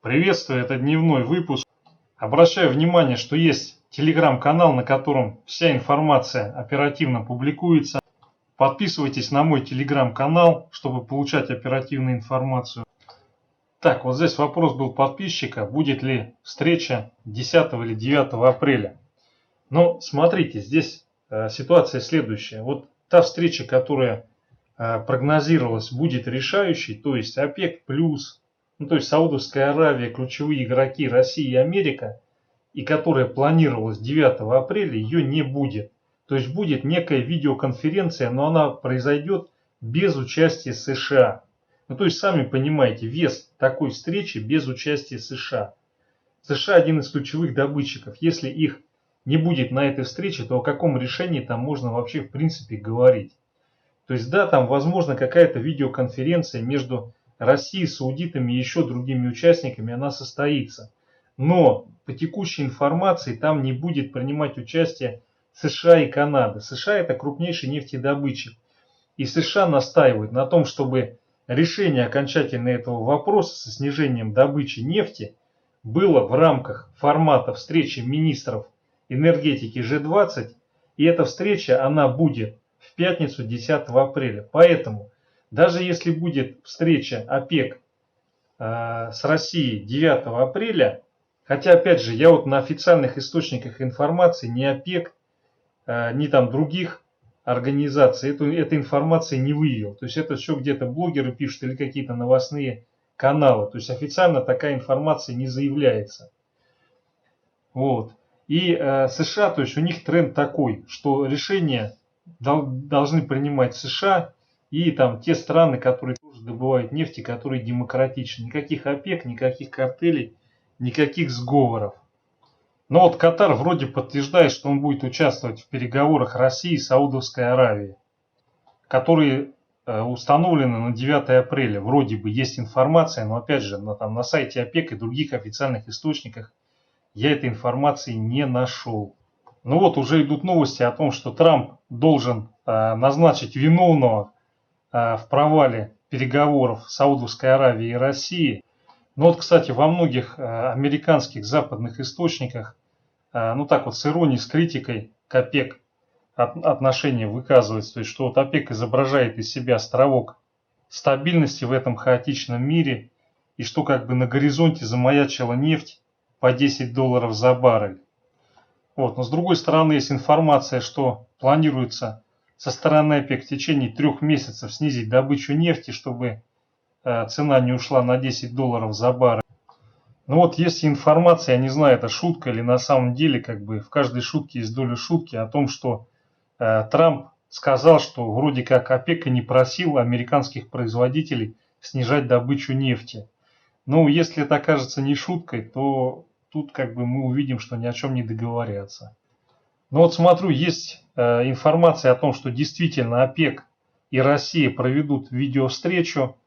Приветствую, это дневной выпуск. Обращаю внимание, что есть телеграм-канал, на котором вся информация оперативно публикуется. Подписывайтесь на мой телеграм-канал, чтобы получать оперативную информацию. Так, вот здесь вопрос был подписчика, будет ли встреча 10 или 9 апреля. Но смотрите, здесь ситуация следующая. Вот та встреча, которая прогнозировалась, будет решающей, то есть ОПЕК+, то есть Саудовская Аравия, ключевые игроки Россия и Америка, и которая планировалась 9 апреля, ее не будет. То есть будет некая видеоконференция, но она произойдет без участия США. То есть сами понимаете, вес такой встречи без участия США. США один из ключевых добытчиков. Если их не будет на этой встрече, то о каком решении там можно вообще в принципе говорить? То есть да, там возможно какая-то видеоконференция между Россией, саудитами и еще другими участниками, она состоится. Но по текущей информации там не будет принимать участие США и Канада. США это крупнейший нефтедобытчик. И США настаивают на том, чтобы решение окончательно этого вопроса со снижением добычи нефти было в рамках формата встречи министров энергетики G20. И эта встреча, она будет в пятницу 10 апреля. Поэтому даже если будет встреча ОПЕК с Россией 9 апреля, хотя опять же я вот на официальных источниках информации ни ОПЕК, ни там других организаций этой информации не вывел. То есть это все где-то блогеры пишут или какие-то новостные каналы. То есть официально такая информация не заявляется. Вот. И США, то есть у них тренд такой, что решения должны принимать США и там те страны, которые тоже добывают нефть и которые демократичны. Никаких ОПЕК, никаких картелей, никаких сговоров. Но вот Катар вроде подтверждает, что он будет участвовать в переговорах России и Саудовской Аравии, которые установлены на 9 апреля. Вроде бы есть информация, но опять же на сайте ОПЕК и других официальных источниках я этой информации не нашел. Ну вот уже идут новости о том, что Трамп должен назначить виновного в провале переговоров Саудовской Аравии и России. Но вот, кстати, во многих американских западных источниках, ну так вот с иронией, с критикой к ОПЕК отношение выказывается. То есть, что вот ОПЕК изображает из себя островок стабильности в этом хаотичном мире, и что как бы на горизонте замаячила нефть по $10 за баррель. Вот. Но с другой стороны есть информация, что планируется со стороны ОПЕК в течение 3 месяцев снизить добычу нефти, чтобы цена не ушла на $10 за баррель. Ну вот есть информация, я не знаю, это шутка или на самом деле как бы в каждой шутке есть доля шутки о том, что Трамп сказал, что вроде как ОПЕК и не просил американских производителей снижать добычу нефти. Но если это окажется не шуткой, то тут как бы мы увидим, что ни о чем не договорятся. Но вот смотрю, есть информация о том, что действительно ОПЕК и Россия проведут видеовстречу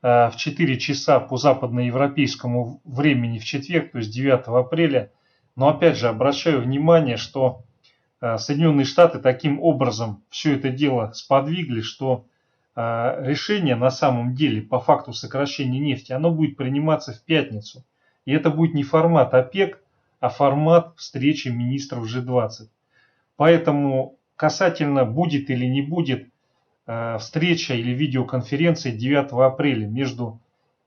в 4 часа по западноевропейскому времени в четверг, то есть 9 апреля. Но опять же обращаю внимание, что Соединенные Штаты таким образом все это дело сподвигли, что решение на самом деле по факту сокращения нефти, оно будет приниматься в пятницу. И это будет не формат ОПЕК, а формат встречи министров G20. Поэтому касательно будет или не будет встреча или видеоконференция 9 апреля между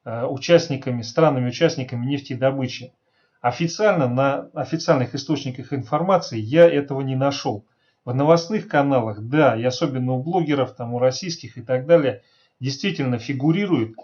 странами-участниками нефтедобычи. Официально на официальных источниках информации я этого не нашел. В новостных каналах, да, и особенно у блогеров, там, у российских и так далее, действительно фигурирует,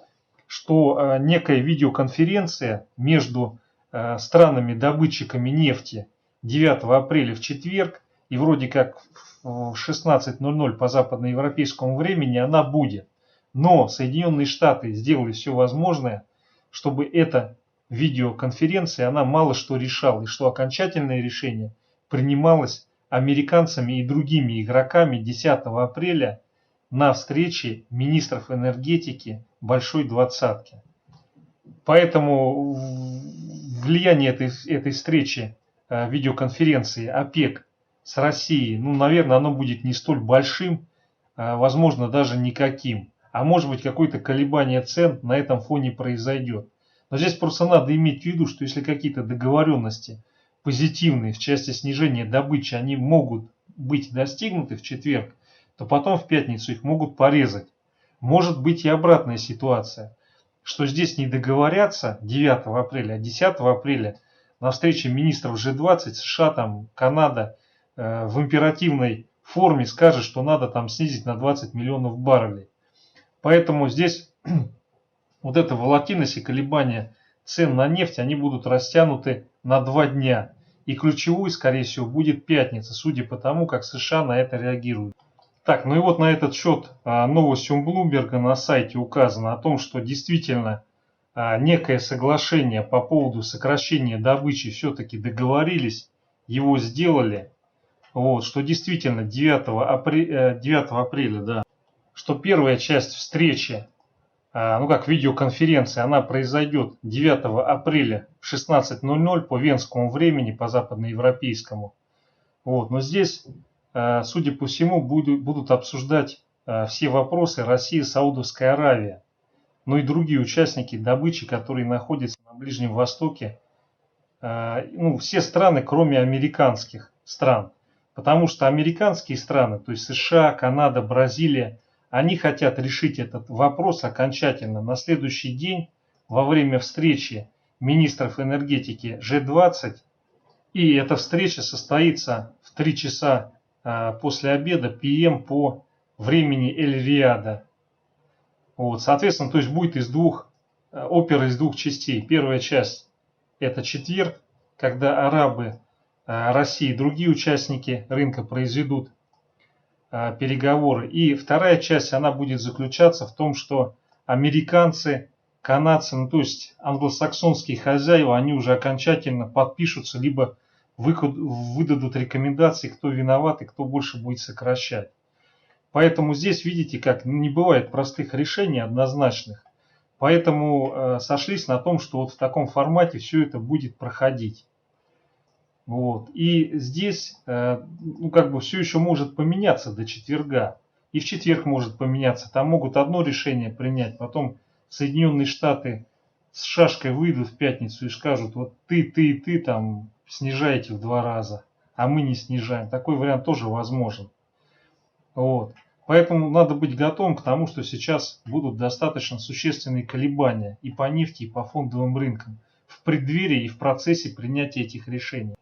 что некая видеоконференция между странами-добытчиками нефти 9 апреля в четверг, и вроде как в 16:00 по западноевропейскому времени она будет. Но Соединенные Штаты сделали все возможное, чтобы эта видеоконференция, она мало что решала, и что окончательное решение принималось американцами и другими игроками 10 апреля на встрече министров энергетики Большой Двадцатки. Поэтому влияние этой встречи, видеоконференции ОПЕК с Россией, ну, наверное, оно будет не столь большим, возможно, даже никаким. А может быть, какое-то колебание цен на этом фоне произойдет. Но здесь просто надо иметь в виду, что если какие-то договоренности позитивные в части снижения добычи, они могут быть достигнуты в четверг, то потом в пятницу их могут порезать. Может быть и обратная ситуация, что здесь не договорятся 9 апреля, а 10 апреля на встрече министров G20 США, там, Канада в императивной форме скажет, что надо там снизить на 20 миллионов баррелей. Поэтому здесь вот эта волатильность и колебания цен на нефть, они будут растянуты на 2 дня. И ключевой, скорее всего, будет пятница, судя по тому, как США на это реагируют. Так, ну и вот на этот счет новостью Bloomberg на сайте указано о том, что действительно некое соглашение по поводу сокращения добычи все-таки договорились, его сделали. Вот, что действительно 9 апреля, да, что первая часть встречи, ну как видеоконференция, она произойдет 9 апреля в 16:00 по венскому времени, по западноевропейскому. Вот, но здесь, судя по всему, будут обсуждать все вопросы Россия, Саудовская Аравия, но и другие участники добычи, которые находятся на Ближнем Востоке, ну, все страны, кроме американских стран. Потому что американские страны, то есть США, Канада, Бразилия, они хотят решить этот вопрос окончательно на следующий день во время встречи министров энергетики G20. И эта встреча состоится в 3 часа после обеда ПМ по времени Эль-Риада. Вот, соответственно, то есть будет опера из двух частей. Первая часть — это четверг, когда арабы, Россия и другие участники рынка произведут переговоры. И вторая часть, она будет заключаться в том, что американцы, канадцы, ну то есть англосаксонские хозяева, они уже окончательно подпишутся, либо выдадут рекомендации, кто виноват и кто больше будет сокращать. Поэтому здесь, видите, как не бывает простых решений однозначных. Поэтому сошлись на том, что вот в таком формате все это будет проходить. Вот. И здесь, ну, как бы все еще может поменяться до четверга. И в четверг может поменяться. Там могут одно решение принять, потом Соединенные Штаты с шашкой выйдут в пятницу и скажут, вот ты и ты там снижаете в 2 раза, а мы не снижаем. Такой вариант тоже возможен. Вот. Поэтому надо быть готовым к тому, что сейчас будут достаточно существенные колебания и по нефти, и по фондовым рынкам в преддверии и в процессе принятия этих решений.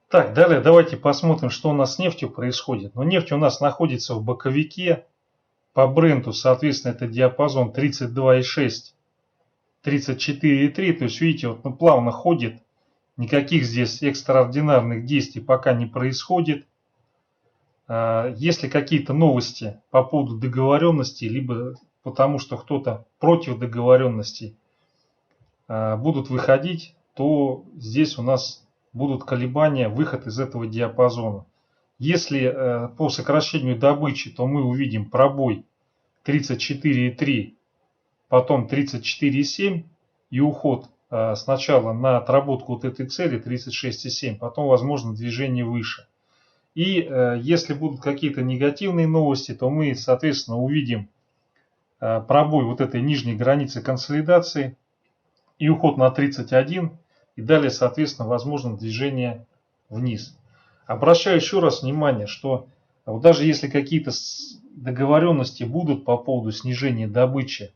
Так, далее давайте посмотрим, что у нас с нефтью происходит. Но нефть у нас находится в боковике. По бренту, соответственно, это диапазон 32,6, 34,3. То есть, видите, вот плавно ходит. Никаких здесь экстраординарных действий пока не происходит. Если какие-то новости по поводу договоренности, либо потому что кто-то против договоренностей будут выходить, то здесь у нас будут колебания, выход из этого диапазона. Если по сокращению добычи, то мы увидим пробой 34,3, потом 34,7 и уход сначала на отработку вот этой цели 36,7, потом возможно движение выше. И если будут какие-то негативные новости, то мы, соответственно, увидим пробой вот этой нижней границы консолидации и уход на 31. И далее, соответственно, возможно движение вниз. Обращаю еще раз внимание, что вот даже если какие-то договоренности будут по поводу снижения добычи,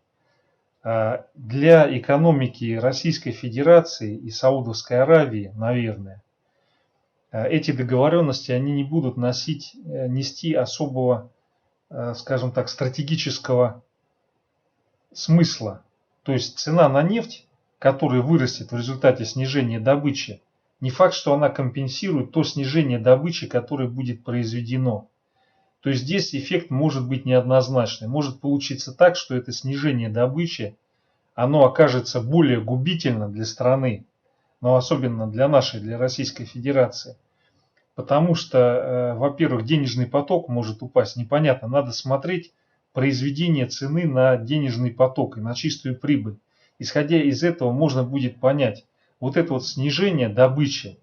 для экономики Российской Федерации и Саудовской Аравии, наверное, эти договоренности они не будут нести особого, скажем так, стратегического смысла. То есть цена на нефть, которая вырастет в результате снижения добычи, не факт, что она компенсирует то снижение добычи, которое будет произведено. То есть здесь эффект может быть неоднозначный. Может получиться так, что это снижение добычи, оно окажется более губительно для страны, но особенно для нашей, для Российской Федерации. Потому что, во-первых, денежный поток может упасть. Непонятно, надо смотреть произведение цены на денежный поток и на чистую прибыль. Исходя из этого можно будет понять, вот это вот снижение добычи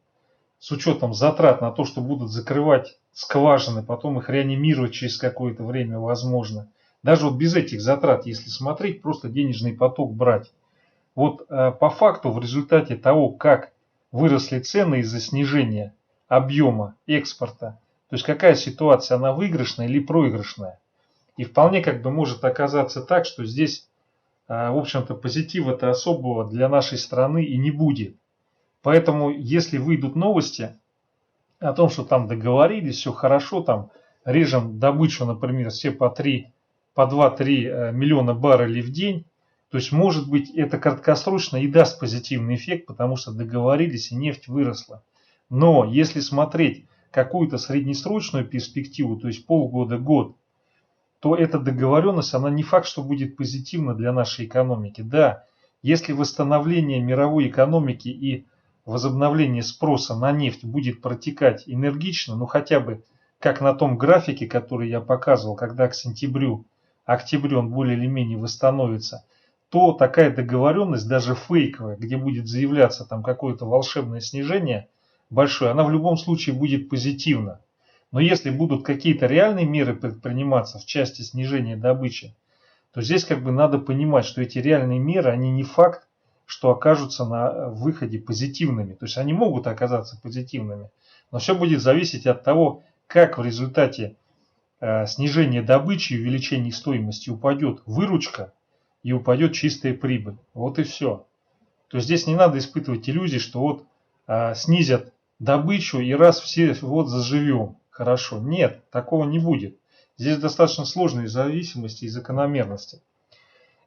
с учетом затрат на то, что будут закрывать скважины, потом их реанимировать через какое-то время возможно. Даже вот без этих затрат, если смотреть, просто денежный поток брать, Вот по факту в результате того, как выросли цены из-за снижения объема экспорта, то есть какая ситуация, она выигрышная или проигрышная. И вполне как бы может оказаться так, что здесь, в общем-то, позитива-то особого для нашей страны и не будет. Поэтому, если выйдут новости о том, что там договорились, все хорошо, там режем добычу, например, все по 2-3 миллиона баррелей в день, то есть, может быть, это краткосрочно и даст позитивный эффект, потому что договорились и нефть выросла. Но если смотреть какую-то среднесрочную перспективу, то есть полгода-год, то эта договоренность, она не факт, что будет позитивна для нашей экономики. Да, если восстановление мировой экономики и возобновление спроса на нефть будет протекать энергично, ну хотя бы как на том графике, который я показывал, когда к октябрю он более или менее восстановится, то такая договоренность, даже фейковая, где будет заявляться там какое-то волшебное снижение большое, она в любом случае будет позитивна. Но если будут какие-то реальные меры предприниматься в части снижения добычи, то здесь как бы надо понимать, что эти реальные меры, они не факт, что окажутся на выходе позитивными. То есть они могут оказаться позитивными, но все будет зависеть от того, как в результате снижения добычи и увеличения стоимости упадет выручка и упадет чистая прибыль. Вот и все. То есть здесь не надо испытывать иллюзий, что вот снизят добычу и раз все вот заживем. Хорошо. Нет, такого не будет. Здесь достаточно сложные зависимости и закономерности.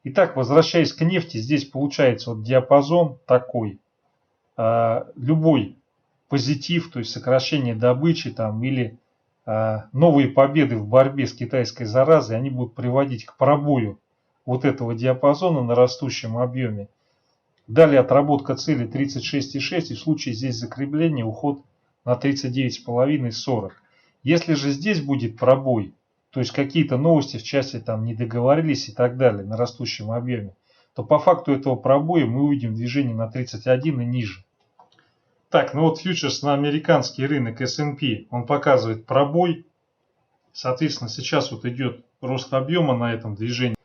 Итак, возвращаясь к нефти, здесь получается вот диапазон такой. Любой позитив, то есть сокращение добычи там, или новые победы в борьбе с китайской заразой, они будут приводить к пробою вот этого диапазона на растущем объеме. Далее отработка цели 36,6 и в случае здесь закрепления уход на 39,5-40. Если же здесь будет пробой, то есть какие-то новости в части там не договорились и так далее на растущем объеме, то по факту этого пробоя мы увидим движение на 31 и ниже. Так, ну вот фьючерс на американский рынок S&P, он показывает пробой. Соответственно, сейчас вот идет рост объема на этом движении.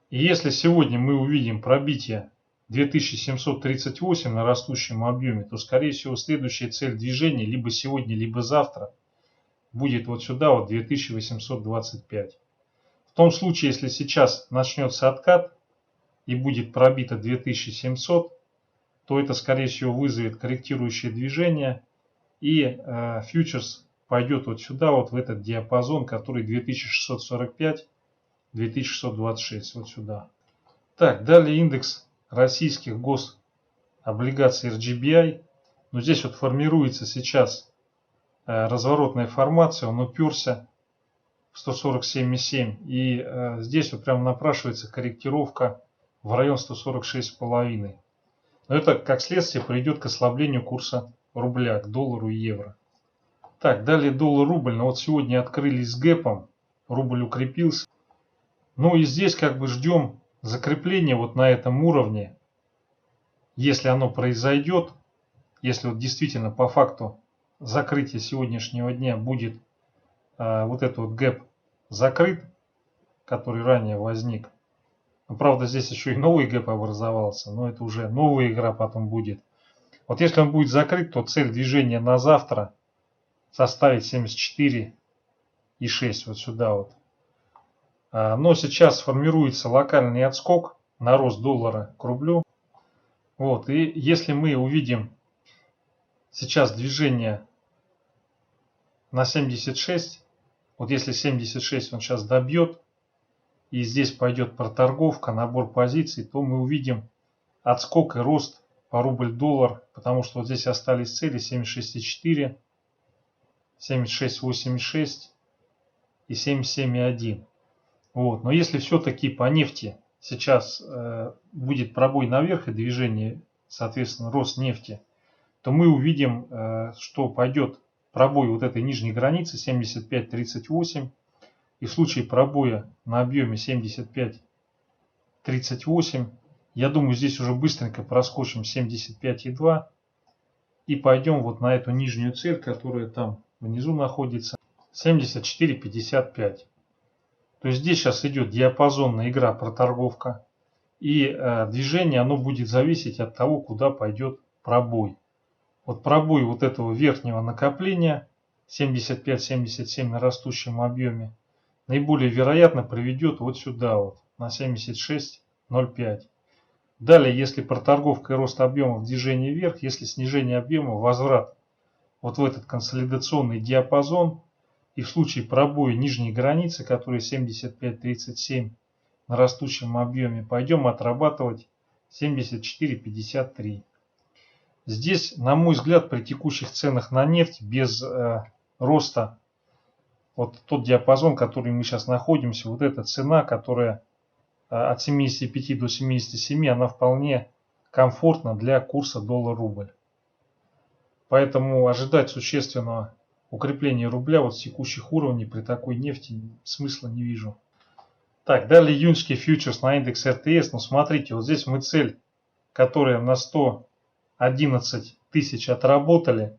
И если сегодня мы увидим пробитие 2738 на растущем объеме, то скорее всего следующая цель движения либо сегодня, либо завтра будет вот сюда, вот 2825. В том случае, если сейчас начнется откат и будет пробито 2700, то это скорее всего вызовет корректирующее движение и фьючерс пойдет вот сюда, вот в этот диапазон, который 2645-2626, вот сюда. Так, далее индекс российских гособлигаций RGBI. Но здесь вот формируется сейчас разворотная формация, он уперся в 147,7. И здесь вот прям напрашивается корректировка в район 146,5. Но это как следствие приведет к ослаблению курса рубля к доллару и евро. Так, далее доллар-рубль. Но вот сегодня открылись с гэпом, рубль укрепился. Ну и здесь как бы ждем закрепления вот на этом уровне. Если оно произойдет, если вот действительно по факту закрытие сегодняшнего дня будет вот этот вот гэп закрыт, который ранее возник. Но, правда, здесь еще и новый гэп образовался, но это уже новая игра потом будет. Вот если он будет закрыт, то цель движения на завтра составит 74,6 вот сюда вот. Но сейчас формируется локальный отскок на рост доллара к рублю. Вот, и если мы увидим сейчас движение на 76, вот если 76 он сейчас добьет, и здесь пойдет проторговка, набор позиций, то мы увидим отскок и рост по рубль-доллар, потому что вот здесь остались цели 76,4, 76,86 и 77,1. Вот. Но если все-таки по нефти сейчас будет пробой наверх и движение, соответственно, рост нефти, то мы увидим, что пойдет пробой вот этой нижней границы 75,38. И в случае пробоя на объеме 75,38, я думаю, здесь уже быстренько проскочим 75,2 и пойдем вот на эту нижнюю цель, которая там внизу находится, 74,55. То есть здесь сейчас идет диапазонная игра, проторговка. И движение оно будет зависеть от того, куда пойдет пробой. Вот пробой вот этого верхнего накопления 75-77 на растущем объеме наиболее вероятно приведет вот сюда вот на 76.05. Далее, если проторговка и рост объемов, движение вверх, если снижение объема, возврат вот в этот консолидационный диапазон, и в случае пробоя нижней границы, которая 75.37 на растущем объеме, пойдем отрабатывать 74.53. Здесь, на мой взгляд, при текущих ценах на нефть без роста, вот тот диапазон, который мы сейчас находимся, вот эта цена, которая от 75 до 77, она вполне комфортна для курса доллар-рубль. Поэтому ожидать существенного укрепления рубля вот с текущих уровней при такой нефти смысла не вижу. Так, далее июньский фьючерс на индекс РТС. Ну смотрите, вот здесь мы цель, которая на 111 тысяч отработали.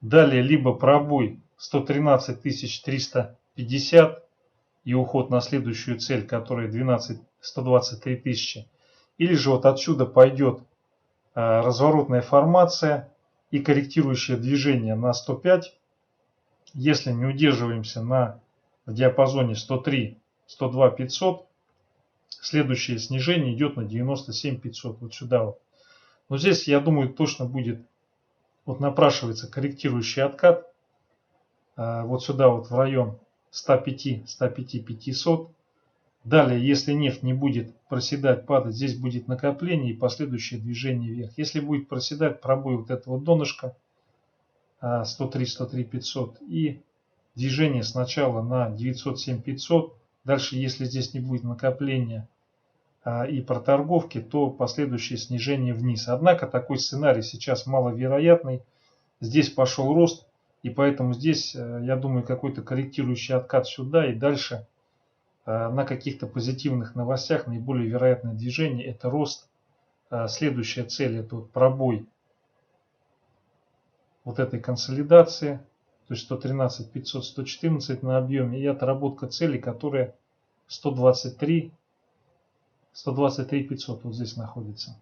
Далее либо пробой 113 350 и уход на следующую цель, которая 123 тысячи. Или же вот отсюда пойдет разворотная формация и корректирующее движение на 105. Если не удерживаемся в диапазоне 103, 102 500, следующее снижение идет на 97 500, вот сюда вот. Но здесь, я думаю, точно будет, вот напрашивается корректирующий откат, вот сюда вот в район 105 500. Далее, если нефть не будет проседать, падать, здесь будет накопление и последующее движение вверх. Если будет проседать, пробой вот этого донышка 103 500 и движение сначала на 907 500. Дальше, если здесь не будет накопления и проторговки, то последующее снижение вниз. Однако такой сценарий сейчас маловероятный. Здесь пошел рост, и поэтому здесь, я думаю, какой-то корректирующий откат сюда и дальше на каких-то позитивных новостях наиболее вероятное движение это рост. Следующая цель это вот пробой вот этой консолидации, то есть 113 500, 114 на объеме и отработка цели, которая 123 500 вот здесь находится.